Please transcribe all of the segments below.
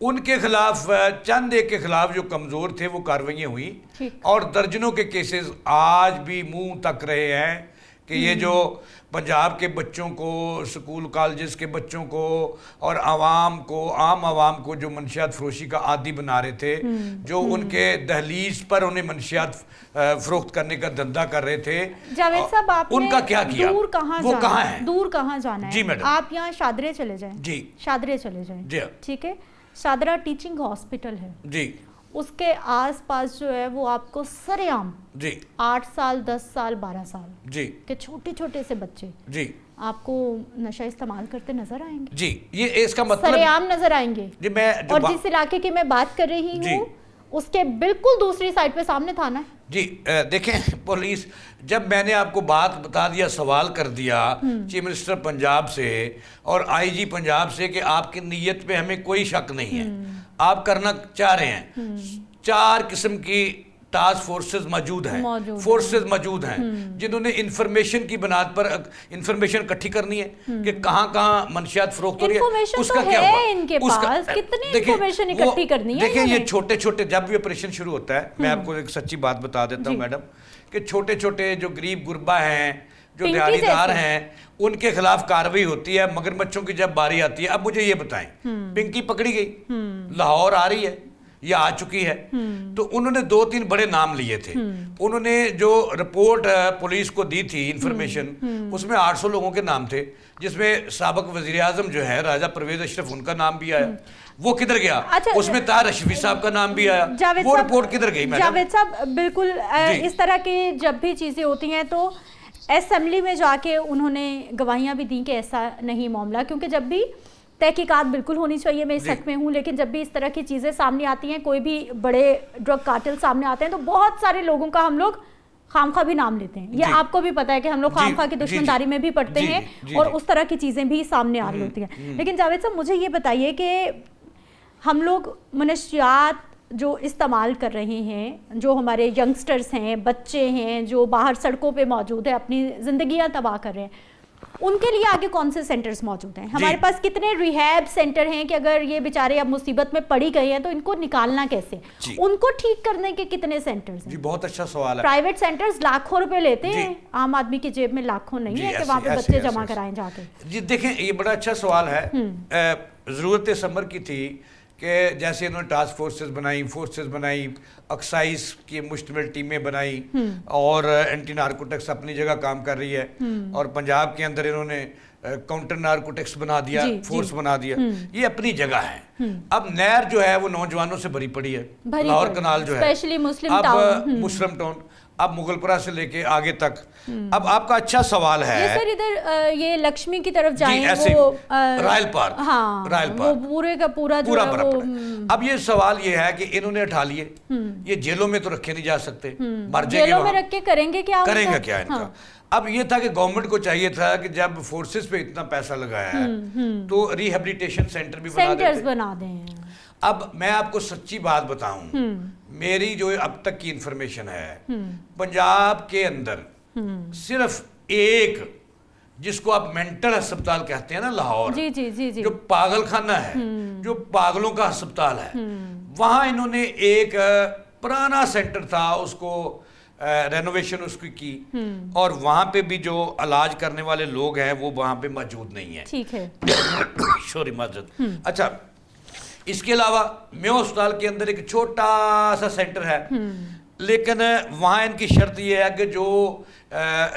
ان کے خلاف چند ایک کے خلاف جو کمزور تھے وہ کارروائیاں ہوئی اور درجنوں کے کیسز آج بھی منہ تک رہے ہیں کہ یہ جو پنجاب کے بچوں کو، سکول کالجز کے بچوں کو اور عوام کو، عام عوام کو جو منشیات فروشی کا عادی بنا رہے تھے، جو ان کے دہلیز پر انہیں منشیات فروخت کرنے کا دھندا کر رہے تھے، جاوید صاحب آپ ان کا کیا کیا؟ دور کہاں وہ جانا کہاں ہے؟ ہیں؟ دور کہاں جانا ہے؟ جی میڈم، آپ یہاں شادرے چلے جائیں، جی شادرے چلے جائیں، جی ٹھیک ہے، شادرہ ٹیچنگ ہاسپٹل ہے، جی اس کے آس پاس جو ہے وہ آپ کو سر عام جی 8 سال 10 سال 12 سال جی کے چھوٹے چھوٹے سے بچے جی آپ کو نشہ استعمال کرتے نظر آئیں گے، جی، یہ اس کا مطلب سر عام نظر آئیں گے۔ جی میں اور جس علاقے کی میں بات کر رہی ہوں اس کے بالکل دوسری سائڈ پہ سامنے تھانہ ہے۔ جی دیکھیں پولیس، جب میں نے آپ کو بات بتا دیا، سوال کر دیا چیف منسٹر پنجاب سے اور آئی جی پنجاب سے کہ آپ کی نیت پہ ہمیں کوئی شک نہیں ہے، آپ کرنا چاہ رہے ہیں، 4 قسم کی ٹاسک فورسز موجود ہیں، فورسز موجود ہیں جنہوں نے انفارمیشن کی بنیاد پر انفارمیشن اکٹھی کرنی ہے کہ کہاں کہاں منشیات فروخت ہو رہی ہے، اس کا کیا ہوا؟ ان کے پاس کتنی انفارمیشن اکٹھی کرنی ہے؟ دیکھیں یہ چھوٹے چھوٹے جب بھی آپریشن شروع ہوتا ہے، میں آپ کو ایک سچی بات بتا دیتا ہوں میڈم، کہ چھوٹے چھوٹے جو غریب غربا ہیں، جو دیہاتی دار ہیں، ان کے خلاف کارروائی ہوتی ہے، مگر بچوں کی جب باری آتی ہے۔ اب مجھے یہ بتائیں، پنکی پکڑی گئی، لاہور آ رہی ہے یا آ چکی ہے، تو انہوں نے 2-3 بڑے نام لیے تھے، انہوں نے جو رپورٹ پولیس کو دی تھی انفارمیشن، اس میں 800 لوگوں کے نام تھے، جس میں سابق وزیر اعظم جو ہے راجہ پرویز اشرف، ان کا نام بھی آیا، وہ کدھر گیا؟ اس میں طاہر اشرفی صاحب کا نام بھی آیا، وہ رپورٹ کدھر گئی؟ جاوید صاحب بالکل اس طرح کی جب بھی چیزیں ہوتی ہیں تو اسمبلی میں جا کے انہوں نے گواہیاں بھی دیں کہ ایسا نہیں معاملہ، کیونکہ جب بھی تحقیقات بالکل ہونی چاہیے، میں اس حق میں ہوں، لیکن جب بھی اس طرح کی چیزیں سامنے آتی ہیں، کوئی بھی بڑے ڈرگ کارٹل سامنے آتے ہیں، تو بہت سارے لوگوں کا ہم لوگ خامخواہ بھی نام لیتے ہیں، یہ آپ کو بھی پتہ ہے کہ ہم لوگ خامخواہ کی دشمنداری میں بھی پڑتے ہیں اور اس طرح کی چیزیں بھی سامنے آ رہی ہوتی ہیں۔ لیکن جاوید صاحب مجھے یہ بتائیے کہ ہم لوگ منشیات جو استعمال کر رہے ہیں، جو ہمارے ینگسٹرز ہیں، بچے ہیں جو باہر سڑکوں پہ موجود ہیں، اپنی زندگیاں تباہ کر رہے ہیں، ان کے لیے آگے کون سے سینٹرز موجود ہیں؟ ہمارے پاس کتنے ریہیب سینٹر ہیں کہ اگر یہ بیچارے اب مصیبت میں پڑی گئے ہیں تو ان کو نکالنا کیسے؟ ان کو ٹھیک کرنے کے کتنے سینٹرز ہیں؟ جی بہت اچھا سوال ہے۔ پرائیویٹ سینٹرز لاکھوں روپے لیتے ہیں، عام آدمی کی جیب میں لاکھوں نہیں ہے کہ وہاں پہ بچے جمع کرائیں جا کے۔ جی دیکھیں یہ بڑا اچھا سوال ہے، ضرورت سمر کی تھی کہ جیسے انہوں نے ٹاسک فورسز بنائی، ایکسائز کی مشتمل ٹیمیں بنائی، اور اینٹی نارکوٹکس اپنی جگہ کام کر رہی ہے، اور پنجاب کے اندر انہوں نے کاؤنٹر نارکوٹکس بنا دیا، فورس بنا دیا، یہ اپنی جگہ ہے۔ اب نہر جو ہے وہ نوجوانوں سے بھری پڑی ہے، لاہور کنال جو ہے، اب مسلم ٹاؤن، اب مغل پورہ سے لے کے آگے تک۔ اب آپ کا اچھا سوال ہے، سر ادھر یہ لکشمی کی طرف جائیں، وہ رائل پارک، رائل پارک پورے کا پورا جو ہے وہ۔ اب یہ سوال یہ ہے کہ انہوں نے اٹھا لیے، یہ جیلوں میں تو رکھے نہیں جا سکتے، مر جائیں گے، جیلوں میں رکھ کے کریں گے کیا؟ کریں گے کیا ان کا؟ اب یہ تھا کہ گورنمنٹ کو چاہیے تھا کہ جب فورسز پہ اتنا پیسہ لگایا ہے تو ریہیبلیٹیشن سینٹر بھی بنا دیں۔ اب میں آپ کو سچی بات بتاؤں، میری جو اب تک کی انفارمیشن ہے، پنجاب کے اندر صرف ایک، جس کو آپ مینٹل ہسپتال کہتے ہیں نا لاہور، جو پاگل خانہ ہے، جو پاگلوں کا ہسپتال ہے، وہاں انہوں نے ایک پرانا سینٹر تھا، اس کو رینوویشن اس کی، اور وہاں پہ بھی جو علاج کرنے والے لوگ ہیں وہ وہاں پہ موجود نہیں ہیں۔ ٹھیک ہے، شوری معذرت۔ اچھا، اس کے علاوہ میو ہسپتال کے اندر ایک چھوٹا سا سینٹر ہے، لیکن وہاں ان کی شرط یہ ہے کہ جو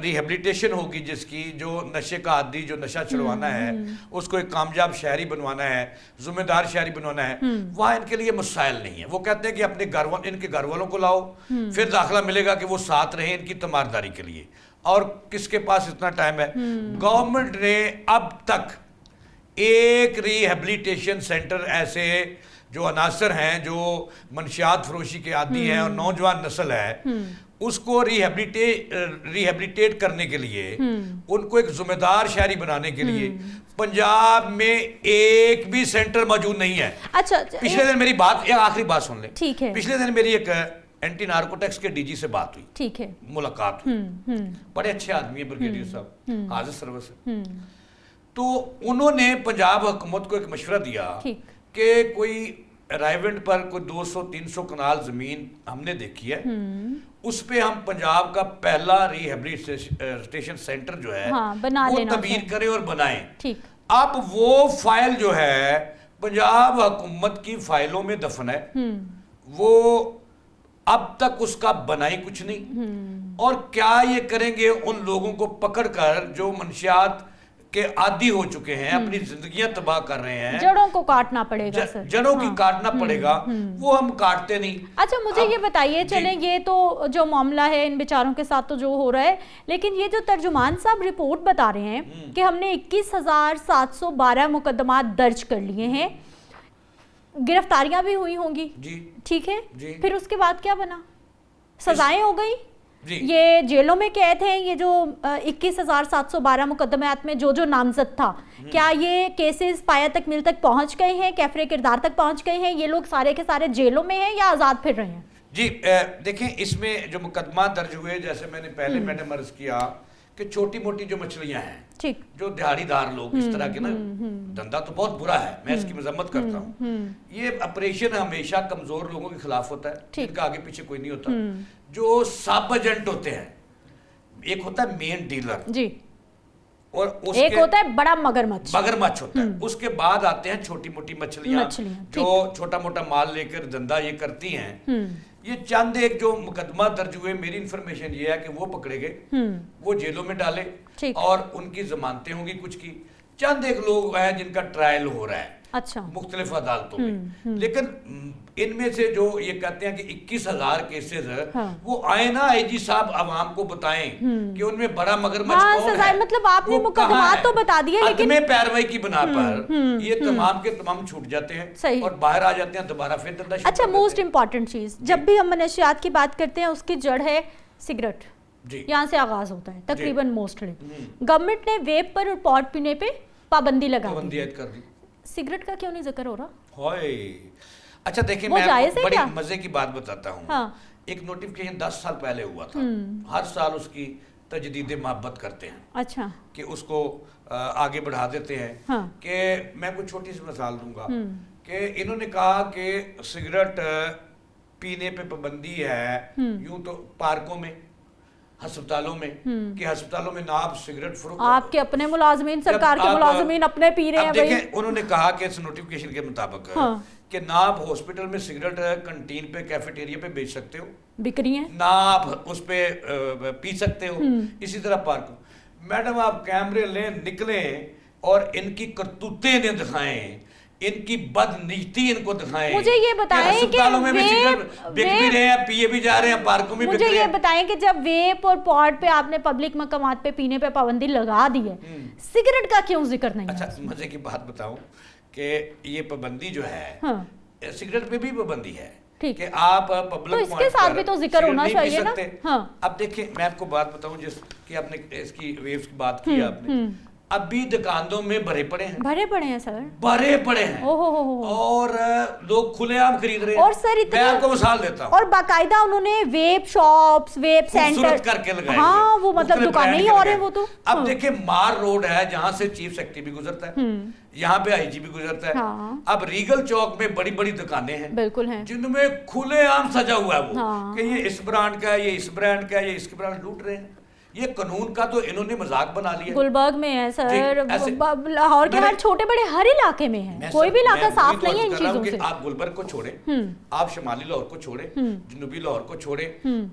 ریہیبلیٹیشن ہوگی، جس کی جو نشے کا عادی جو نشہ چھڑوانا ہے، اس کو ایک کامیاب شہری بنوانا ہے، ذمہ دار شہری بنوانا ہے، وہاں ان کے لیے مسائل نہیں ہیں۔ وہ کہتے ہیں کہ اپنے ان کے گھر والوں کو لاؤ، پھر داخلہ ملے گا کہ وہ ساتھ رہیں ان کی تیمارداری کے لیے، اور کس کے پاس اتنا ٹائم ہے؟ گورنمنٹ نے اب تک ایک ریہیبلیٹیشن سینٹر ایسے جو عناصر ہیں جو منشیات فروشی کے عادی ہیں اور نوجوان نسل ہے، اس کو ریہیبلیٹیٹ کرنے کے لیے، ان کو ایک ذمہ دار شہری بنانے کے لیے پنجاب میں ایک بھی سینٹر موجود نہیں ہے۔ اچھا، پچھلے دن میری بات، ایک آخری بات سن لیں، ٹھیک ہے، پچھلے دن میری ایک اینٹی نارکوٹکس کے ڈی جی سے بات ہوئی، ٹھیک ہے، ملاقات ہوئی، بڑے اچھے آدمی ہیں بریگیڈیئر صاحب، حاضر سروس ہے، تو انہوں نے پنجاب حکومت کو ایک مشورہ دیا کہ کوئی رائیونٹ پر کوئی 200-300 کنال زمین ہم نے دیکھی ہے، اس پہ ہم پنجاب کا پہلا ریہیبلیٹیشن سینٹر جو ہے وہ تعمیر کریں اور بنائیں۔ اب وہ فائل جو ہے پنجاب حکومت کی فائلوں میں دفن ہے، وہ اب تک اس کا بنائی کچھ نہیں، اور کیا یہ کریں گے ان لوگوں کو پکڑ کر جو منشیات کے عادی ہو چکے ہیں، اپنی زندگیاں تباہ کر رہے ہیں، جڑوں کو کاٹنا پڑے گا سر، جڑوں کی کاٹنا پڑے گا، وہ ہم کاٹتے نہیں۔ اچھا مجھے یہ بتائیے، چلیں یہ تو جو معاملہ ہے ان بیچاروں کے ساتھ تو جو ہو رہا ہے، لیکن یہ جو ترجمان صاحب رپورٹ بتا رہے ہیں کہ ہم نے 21,712 مقدمات درج کر لیے ہیں، گرفتاریاں بھی ہوئی ہوں گی، ٹھیک ہے، پھر اس کے بعد کیا بنا؟ سزائیں ہو گئی؟ یہ جیلوں میں قید ہیں یہ جو 21,712 مقدمات میں جو نامزد تھا، کیا یہ کیسز پایا تکمیل تک پہنچ گئے ہیں، کیفر کردار تک پہنچ گئے ہیں؟ یہ لوگ سارے کے سارے جیلوں میں ہیں یا آزاد پھر رہے ہیں؟ جی دیکھیں، اس میں جو مقدمات درج ہوئے، جیسے میں نے پہلے میڈم عرض کیا کہ چھوٹی موٹی جو مچھلیاں ہیں، جو دہاڑی دار لوگ اس طرح کے نا، دھندا تو بہت برا ہے، میں اس کی مذمت کرتا ہوں، یہ آپریشن ہمیشہ کمزور لوگوں کے خلاف ہوتا ہے، جن کا آگے پیچھے کوئی نہیں ہوتا، جو سب ایجنٹ ہوتے ہیں، ایک ہوتا ہے مین ڈیلر، اور ایک ہوتا ہے بڑا مگرمچھ ہوتا ہے، اس کے بعد آتے ہیں چھوٹی موٹی مچھلیاں جو چھوٹا موٹا مال لے کر دھندا یہ کرتی ہیں۔ یہ چند ایک جو مقدمہ درج ہوئے، میری انفارمیشن یہ ہے کہ وہ پکڑے گئے، وہ جیلوں میں ڈالے، اور ان کی ضمانتیں ہوں گی کچھ کی، چند ایک لوگ ہیں جن کا ٹرائل ہو رہا ہے مختلف عدالتوں میں، لیکن ان میں سے جو یہ کہتے ہیں کہ 21,000 کیسز وہ آئے نا آئی جی صاحب عوام کو بتائیں کہ ان میں بڑا مگرمچھ کون ہے، مطلب آپ نے مقدمات تو بتا دیا، عدم پیروائی کی بنا پر یہ تمام کے تمام چھوٹ جاتے ہیں اور باہر آ جاتے ہیں، دوبارہ پھر دھندا شروع۔ اچھا، موسٹ امپورٹنٹ چیز، جب بھی ہم منشیات کی بات کرتے ہیں اس کی جڑ ہے سگریٹ، یہاں سے آغاز ہوتا ہے تقریباً موسٹلی۔ گورنمنٹ نے ویپ پر اور پاٹ پینے پہ پابندی لگا دی، سگریٹ کا کیوں نہیں ذکر ہو رہا؟ اچھا دیکھیں، میں بڑی مزے کی بات بتاتا ہوں، ایک نوٹیفکیشن 10 سال پہلے ہوا تھا، ہر سال اس کی تجدید محبت کرتے ہیں، اچھا کہ اس کو آگے بڑھا دیتے ہیں، کہ میں کوئی چھوٹی سی مثال دوں گا کہ انہوں نے کہا کہ سگریٹ پینے پہ پابندی ہے، یوں تو پارکوں میں، ہسپتالوں میں، کہ ہسپتالوں میں ناب سگریٹ فروخت، آپ کے اپنے ملازمین، سرکار کے ملازمین اپنے پی رہے ہیں۔ دیکھیں انہوں نے کہا کہ اس نوٹیفکیشن کے مطابق کہ ناب ہاسپٹل میں سگریٹ کنٹین پہ، کیفیٹیریا پہ بیچ سکتے ہو، بک رہی ہیں، ناب اس پہ پی سکتے ہو، اسی طرح پارکوں۔ میڈم آپ کیمرے لیں، نکلیں اور ان کی کرتوتیں انہیں دکھائیں، ان کی بدنیتی ان کو دکھائیں، مجھے یہ بتائیں کہ ہسپتالوں میں بھی سگریٹ بک بھی رہے ہیں، پیے بھی جا رہے ہیں، پارکوں میں بک رہے ہیں۔ مجھے یہ بتائیں کہ جب ویپ اور پاٹ پہ آپ نے پبلک مقامات پہ پینے پہ پابندی لگا دی ہے، سگریٹ کا کیوں ذکر نہیں؟ اچھا مزے کی بات بتاؤں کہ یہ پابندی جو ہے سگریٹ پہ بھی پابندی ہے کہ آپ پبلک، تو اس کے ساتھ بھی تو ذکر ہونا چاہیے نا۔ اب دیکھیں میں آپ کو بات بتاؤں، جس کی آپ نے اس کی ویوز کی بات کی آپ نے، اب بھی دکاندوں میں بھرے پڑے ہیں، بھرے پڑے ہیں سر، بھرے پڑے ہیں، اور لوگ کھلے عام خرید رہے ہیں۔ اور سر میں آپ کو مثال دیتا ہوں، اور باقاعدہ انہوں نے ویپ شاپس، ویپ سینٹر کر کے لگائے، ہاں وہ مطلب دکانیں ہی اور ہیں وہ تو۔ اب دیکھیں مار روڈ ہے جہاں سے چیف سیکرٹری بھی گزرتا ہے، یہاں پہ آئی جی بھی گزرتا ہے، اب ریگل چوک میں بڑی بڑی دکانیں ہیں بالکل ہیں جن میں کھلے عام سجا ہوا ہے وہ کہ یہ اس برانڈ کا ہے، یہ اس برانڈ کا ہے، یہ اس کے برانڈ لوٹ رہے ہیں۔ یہ قانون کا تو انہوں نے مذاق بنا لیا۔ گلبرگ میں ہے سر، لاہور کے ہر چھوٹے بڑے ہر علاقے میں ہے، کوئی بھی علاقہ صاف نہیں ہے ان چیزوں سے۔ آپ گلبرگ کو چھوڑیں، آپ شمالی لاہور کو چھوڑیں، جنوبی لاہور کو چھوڑیں،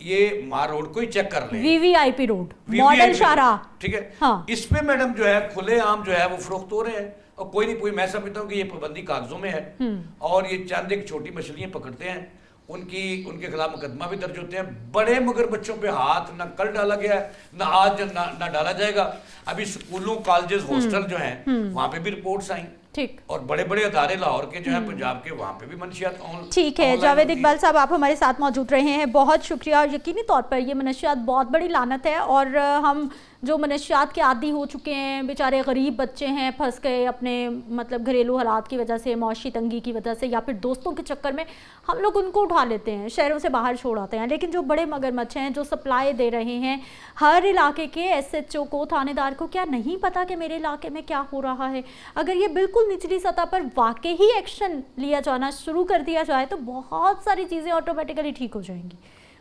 یہ مار روڈ کو ہی چیک کر لیں، VVIP روڈ، ماڈل شاہراہ، ٹھیک ہے، اس پہ میڈم جو ہے کھلے عام جو ہے وہ فروخت ہو رہے ہیں، اور کوئی نہیں کوئی، میں سمجھتا ہوں کہ یہ پابندی کاغذوں میں ہے، اور یہ چند ایک چھوٹی مچھلیاں پکڑتے ہیں، ان کے خلاف مقدمہ بھی درج ہوتے ہیں۔ بڑے مگر بچوں پہ ہاتھ نہ کل ڈالا گیا ہے، نہ آج نہ ڈالا جائے گا۔ ابھی سکولوں، کالجز، ہاسٹل جو ہیں وہاں پہ بھی رپورٹس آئیں، اور بڑے بڑے ادارے لاہور کے جو ہیں، پنجاب کے، وہاں پہ بھی منشیات ٹھیک ہے۔ جاوید اقبال صاحب آپ ہمارے ساتھ موجود رہے ہیں، بہت شکریہ۔ یقینی طور پر یہ منشیات بہت بڑی لعنت ہے، اور ہم جو منشیات کے عادی ہو چکے ہیں، بیچارے غریب بچے ہیں، پھنس گئے اپنے مطلب گھریلو حالات کی وجہ سے، معاشی تنگی کی وجہ سے، یا پھر دوستوں کے چکر میں ہم لوگ ان کو اٹھا لیتے ہیں، شہروں سے باہر چھوڑ آتے ہیں. لیکن جو بڑے مگرمچھ ہیں جو سپلائی دے رہے ہیں، ہر علاقے کے ایس ایچ او کو، تھانے دار کو کیا نہیں پتا کہ میرے علاقے میں کیا ہو رہا ہے؟ اگر یہ بالکل نچلی سطح پر واقعی ہی ایکشن لیا جانا شروع کر دیا جائے تو بہت ساری چیزیں آٹومیٹیکلی ٹھیک ہو جائیں گی.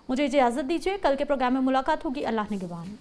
مجھے اجازت دیجیے، کل کے پروگرام میں ملاقات ہوگی. اللہ نگہبان.